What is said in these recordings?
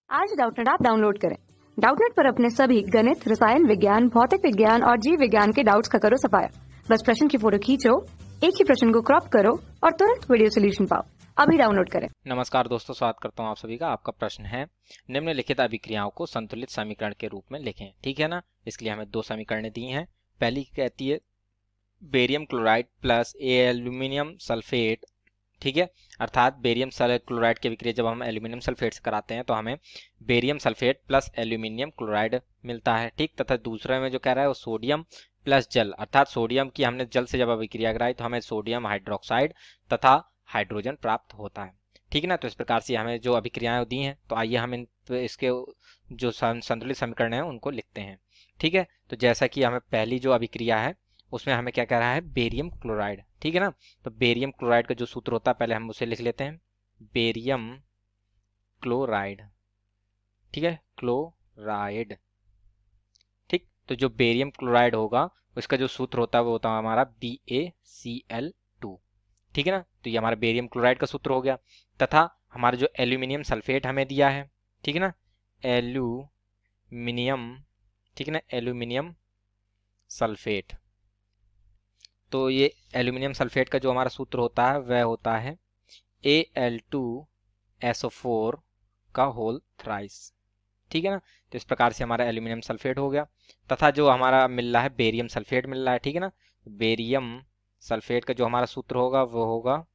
आज Doubtnut app download करें। Doubtnut पर अपने सभी गणित, रसायन विज्ञान, भौतिक विज्ञान और जीव विज्ञान के डाउट्स का करो सफाया। बस प्रश्न की फोटो खींचो, एक ही प्रश्न को क्रॉप करो और तुरंत वीडियो सोल्यूशन पाओ। अभी डाउनलोड करें। नमस्कार दोस्तों, स्वागत करता हूं आप सभी का। आपका प्रश्न है, निम्नलिखित अभिक्रियाओं को संतुलित समीकरण के रूप में लिखें। ठीक है ना। इसके लिए हमें दो समीकरणें दी हैं। पहली कहती है barium chloride plus aluminium sulphate. ठीक है, अर्थात बेरियम क्लोराइड की अभिक्रिया जब हम एल्यूमिनियम सल्फेट से कराते हैं तो हमें barium sulphate plus aluminium chloride मिलता है। ठीक, तथा दूसरे में जो कह रहा है वो सोडियम प्लस जल, अर्थात सोडियम की हमने जल से जब अभिक्रिया कराई तो हमें सोडियम हाइड्रोक्साइड तथा हाइड्रोजन प्राप्त होता है। ठीक है ना। तो इस प्रकार से हमें जो अभिक्रियाएं दी हैं, तो आइए हम इसके जो संतुलित समीकरण है उनको लिखते हैं। ठीक है, तो जैसा कि हमें पहली जो अभिक्रिया है उसमें हमें क्या कह रहा है, बेरियम क्लोराइड। ठीक है ना। तो बेरियम क्लोराइड का जो सूत्र होता है पहले हम उसे लिख लेते हैं, बेरियम क्लोराइड। ठीक है, क्लोराइड। ठीक, तो जो बेरियम क्लोराइड होगा उसका जो सूत्र होता है वो होता है हमारा BaCl2। ठीक है ना। तो ये हमारा बेरियम क्लोराइड का सूत्र हो गया। तथा हमारा जो एल्यूमिनियम सल्फेट हमें दिया है, ठीक है ना, एल्यूमिनियम, ठीक है ना, एल्यूमिनियम सल्फेट। तो ये एल्यूमिनियम सल्फेट का जो हमारा सूत्र होता है वह होता है Al2SO4 का होल थ्राइस। ठीक है ना। तो इस प्रकार से हमारा एल्यूमिनियम सल्फेट हो गया। तथा जो हमारा मिल रहा है बेरियम सल्फेट मिल रहा है। ठीक है ना। बेरियम सल्फेट का जो हमारा सूत्र होगा वो होगा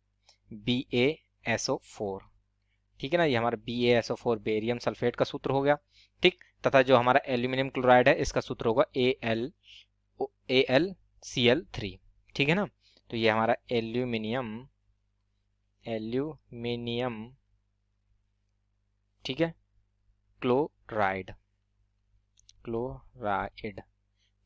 BaSO4। ठीक है ना, ये हमारा BaSO4 बेरियम सल्फेट का सूत्र हो गया। ठीक, तथा जो हमारा एल्यूमिनियम क्लोराइड है इसका सूत्र होगा AlCl3। ठीक है ना। तो ये हमारा एल्यूमिनियम, ठीक है, क्लोराइड,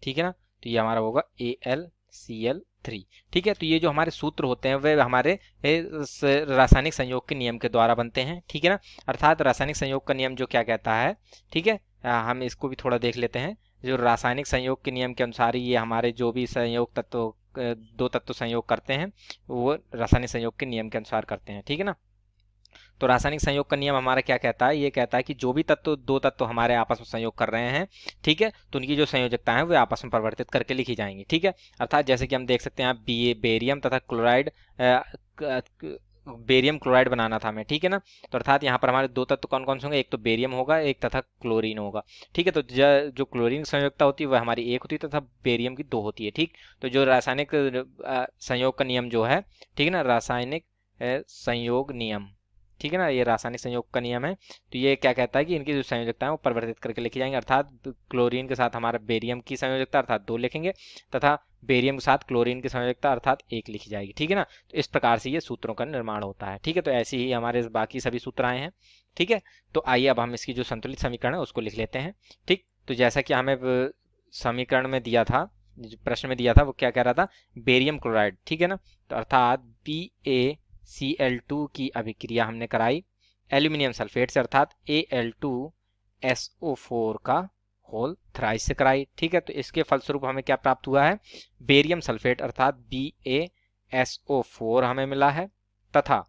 ठीक है ना। तो ये हमारा होगा AlCl3। ठीक है, तो ये जो हमारे सूत्र होते हैं वे हमारे रासायनिक संयोग के नियम के द्वारा बनते हैं। ठीक है ना। अर्थात रासायनिक संयोग का नियम जो क्या कहता है, ठीक है, हम इसको भी थोड़ा देख लेते हैं। जो रासायनिक संयोग के नियम के अनुसार ये हमारे जो भी संयोग तत्व, दो तत्व संयोग करते हैं वो रासायनिक संयोग के नियम के अनुसार करते हैं। ठीक है ना। तो रासायनिक संयोग का नियम हमारा क्या कहता है, ये कहता है कि जो भी तत्व, दो तत्व हमारे आपस में संयोग कर रहे हैं, ठीक है, तो उनकी जो संयोजकता है वे आपस में परिवर्तित करके लिखी जाएंगी। ठीक है, अर्थात जैसे कि हम देख सकते हैं बेरियम तथा क्लोराइड, बेरियम क्लोराइड बनाना था हमें। ठीक है ना। तो अर्थात यहाँ पर हमारे दो तत्व कौन कौन से होंगे, एक तो बेरियम होगा, एक तथा क्लोरीन होगा। ठीक है, तो जो क्लोरीन की संयोजकता होती है वह हमारी एक होती है तथा बेरियम की दो होती है। ठीक, तो जो रासायनिक संयोग का नियम जो है, ठीक है ना, रासायनिक संयोग नियम, ठीक है ना, ये रासायनिक संयोग का नियम है। तो ये क्या कहता है कि इनकी जो संयोजकता है वो परिवर्तित करके लिखी जाएंगे। अर्थात क्लोरीन के साथ हमारा बेरियम की संयोजकता अर्थात 2 लिखेंगे तथा बेरियम के साथ क्लोरीन की संयोजकता अर्थात 1 लिखी जाएगी। ठीक है ना। तो इस प्रकार से ये सूत्रों का निर्माण होता है। ठीक है, तो ऐसे ही हमारे बाकी सभी सूत्र आए हैं। ठीक है, तो आइए अब हम इसकी जो संतुलित समीकरण है उसको लिख लेते हैं। ठीक, तो जैसा कि हमें समीकरण में दिया था, जो प्रश्न में दिया था वो क्या कह रहा था, बेरियम क्लोराइड। ठीक है ना। तो अर्थात BaCl2 की अभिक्रिया हमने कराई एल्यूमिनियम सल्फेट से, अर्थात Al2SO4 का होल थ्राइस से कराई। ठीक है, तो इसके फलस्वरूप हमें क्या प्राप्त हुआ है, बेरियम सल्फेट अर्थात BaSO4 हमें मिला है तथा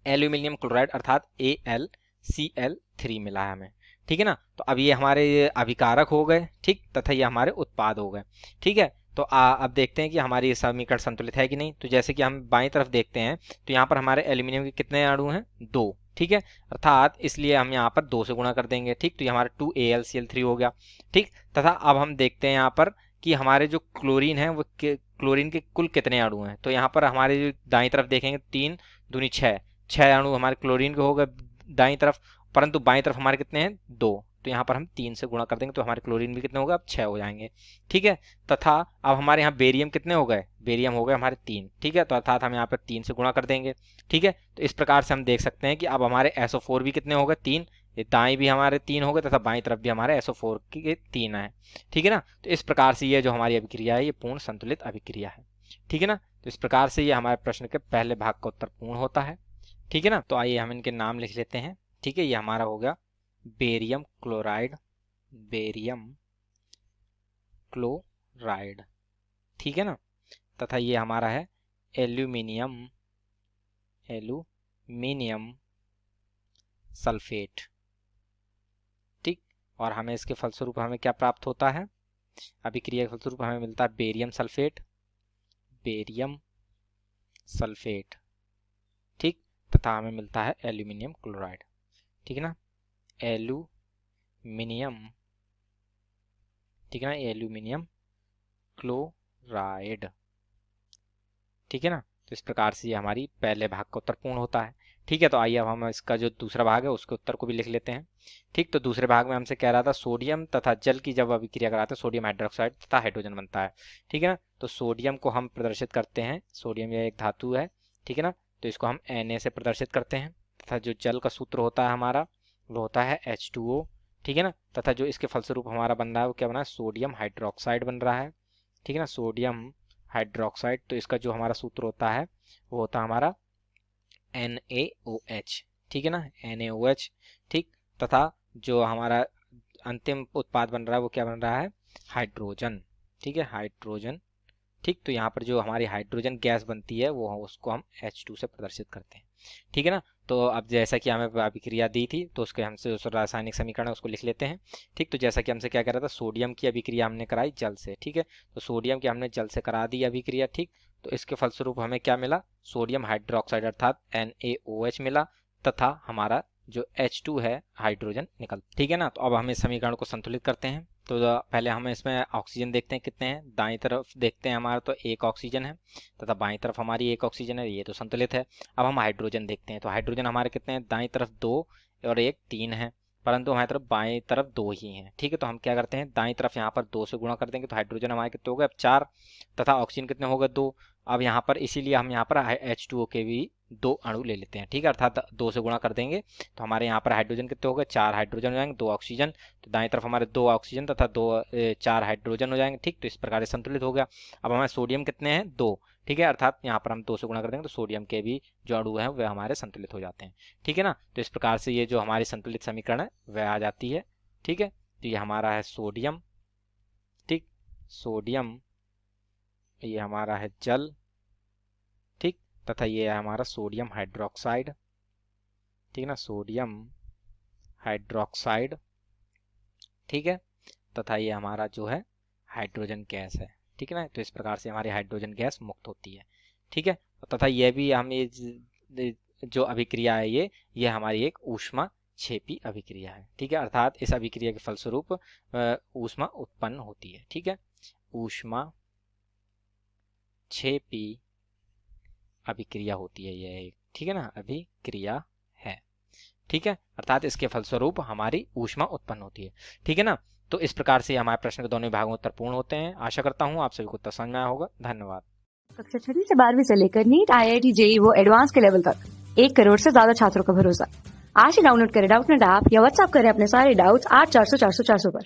एल्यूमिनियम क्लोराइड अर्थात AlCl3 मिला है हमें। ठीक है ना। तो अब ये हमारे अभिकारक हो गए, ठीक, तथा ये हमारे उत्पाद हो गए। ठीक है, तो अब देखते हैं कि हमारी ये समीकरण संतुलित है कि नहीं। तो जैसे कि हम बाईं तरफ देखते हैं तो यहाँ पर हमारे एल्यूमिनियम के कितने अणु हैं, 2। ठीक है, अर्थात इसलिए हम यहाँ पर 2 से गुणा कर देंगे। ठीक, तो ये हमारा 2AlCl3 हो गया। ठीक, तथा अब हम देखते हैं यहाँ पर कि हमारे जो क्लोरीन है वो क्लोरीन के कुल कितने अणु हैं। तो यहाँ पर हमारे जो दाईं तरफ देखेंगे 3 दूनी 6, 6 अणु हमारे क्लोरीन के हो गए दाईं तरफ, परंतु बाईं तरफ हमारे कितने हैं, 2। तो यहाँ पर हम 3 से गुणा कर देंगे तो हमारे क्लोरीन भी कितने हो गए, अब 6 हो जाएंगे। ठीक है, तथा अब हमारे यहाँ बेरियम कितने हो गए, बेरियम हो गए हमारे 3। ठीक है, तो अर्थात हम यहाँ पर 3 से गुणा कर देंगे। ठीक है, तो इस प्रकार से हम देख सकते हैं कि अब हमारे SO4 भी कितने हो गए, 3। ये दाएं भी हमारे 3 हो गए तथा बाईं तरफ भी हमारे SO4 के 3 है। ठीक है ना। तो इस प्रकार से ये जो हमारी अभिक्रिया है ये पूर्ण संतुलित अभिक्रिया है। ठीक है ना। तो इस प्रकार से ये हमारे प्रश्न के पहले भाग का उत्तर पूर्ण होता है। ठीक है ना। तो आइए हम इनके नाम लिख लेते हैं। ठीक है, ये हमारा हो गया बेरियम क्लोराइड, बेरियम क्लोराइड। ठीक है ना। तथा ये हमारा है एल्यूमिनियम, एल्यूमिनियम सल्फेट। और हमें इसके फलस्वरूप हमें क्या प्राप्त होता है, अभिक्रिया के फलस्वरूप हमें मिलता है बेरियम सल्फेट, ठीक, तथा हमें मिलता है एल्यूमिनियम क्लोराइड, ठीक है ना, एल्यूमिनियम क्लोराइड, ठीक है ना। तो इस प्रकार से ये हमारी पहले भाग का उत्तर पूर्ण होता है, ठीक है। तो आइए अब हम इसका जो दूसरा भाग है उसके उत्तर को भी लिख लेते हैं, ठीक। तो दूसरे भाग में हमसे कह रहा था सोडियम तथा जल की जब अभिक्रिया कराते हैं सोडियम हाइड्रोक्साइड तथा हाइड्रोजन बनता है, ठीक है ना। तो सोडियम को हम प्रदर्शित करते हैं, सोडियम यह एक धातु है, ठीक है ना, तो इसको हम Na से प्रदर्शित करते हैं, तथा जो जल का सूत्र होता है हमारा वो होता है H2O, ठीक है ना, तथा जो इसके फलस्वरूप हमारा बन रहा है वो क्या बना है, सोडियम हाइड्रोक्साइड बन रहा है, ठीक है ना, सोडियम हाइड्रोक्साइड। तो इसका जो हमारा सूत्र होता है वो होता है हमारा NaOH, ठीक है ना, NaOH, ठीक, तथा जो हमारा अंतिम उत्पाद बन रहा है वो क्या बन रहा है, हाइड्रोजन, ठीक है, हाइड्रोजन, ठीक। तो यहाँ पर जो हमारी हाइड्रोजन गैस बनती है वो उसको हम H2 से प्रदर्शित करते हैं, ठीक है ना। तो अब जैसा कि हमें अभिक्रिया दी थी तो उसके हमसे उस रासायनिक समीकरण है उसको लिख लेते हैं, ठीक। तो जैसा कि हमसे क्या करा था, सोडियम की अभिक्रिया हमने कराई जल से, ठीक है, तो सोडियम की हमने जल से करा दी अभिक्रिया, ठीक। तो इसके फलस्वरूप हमें क्या मिला, सोडियम हाइड्रोक्साइड अर्थात NaOH मिला, तथा हमारा जो H2 है हाइड्रोजन निकल, ठीक है ना। तो अब हम इस समीकरण को संतुलित करते हैं। तो पहले हम इसमें ऑक्सीजन देखते हैं कितने हैं, दाईं तरफ देखते हैं हमारा तो एक ऑक्सीजन है, तथा बाईं तरफ हमारी एक ऑक्सीजन है, ये तो संतुलित है। अब हम हाइड्रोजन देखते हैं, तो हाइड्रोजन हमारे कितने हैं, दाईं तरफ 2 और एक 3 है, परंतु हमारी तरफ बाईं तरफ 2 ही हैं, ठीक है। तो हम क्या करते हैं, दाईं तरफ यहाँ पर 2 से गुणा कर देंगे, तो हाइड्रोजन हमारे कितने हो गए, अब 4, तथा ऑक्सीजन कितने हो गए, 2। अब यहाँ पर इसीलिए हम यहाँ पर H2O के भी 2 अणु ले लेते हैं, ठीक है, अर्थात 2 से गुणा कर देंगे तो हमारे यहाँ पर हाइड्रोजन कितने हो गए, 4 हाइड्रोजन हो जाएंगे, 2 ऑक्सीजन, तो दाएं तरफ हमारे 2 ऑक्सीजन तथा 4 हाइड्रोजन हो जाएंगे, ठीक। तो इस प्रकार से संतुलित हो गया। अब हमारे सोडियम कितने हैं, 2, ठीक है, अर्थात यहाँ पर हम 2 से गुणा कर देंगे तो सोडियम के भी जो अणु हैं वे हमारे संतुलित हो जाते हैं, ठीक है ना। तो इस प्रकार से ये जो हमारी संतुलित समीकरण है वह आ जाती है, ठीक है। तो ये हमारा है सोडियम, ठीक, सोडियम, ये हमारा है जल, ठीक, तथा ये है हमारा सोडियम हाइड्रोक्साइड, ठीक है ना, सोडियम हाइड्रोक्साइड, ठीक है, तथा ये हमारा जो है हाइड्रोजन गैस है, ठीक है ना। तो इस प्रकार से हमारी हाइड्रोजन गैस मुक्त होती है, ठीक है, तथा यह भी हम ये जो अभिक्रिया है ये हमारी एक ऊष्मा छेपी अभिक्रिया है, ठीक है, अर्थात इस अभिक्रिया के फलस्वरूप ऊष्मा उत्पन्न होती है, ठीक है, ऊष्मा छेपी अभिक्रिया होती है यह एक, ठीक है ना, अभिक्रिया है, ठीक है, अर्थात इसके फलस्वरूप हमारी ऊष्मा उत्पन्न होती है, ठीक है ना। तो इस प्रकार से हमारे प्रश्न के दोनों भागों उत्तर पूर्ण होते हैं। आशा करता हूँ आप सभी को उत्तर समझ में आया होगा। धन्यवाद। कक्षा 6 से 12वीं से लेकर नीट, IIT, JEE वो एडवांस के लेवल तक 1 करोड़ से ज्यादा छात्रों का भरोसा। आज ही डाउनलोड करें डाउटनेट ऐप या व्हाट्सएप करें अपने सारे डाउट्स 8400 400 400 पर।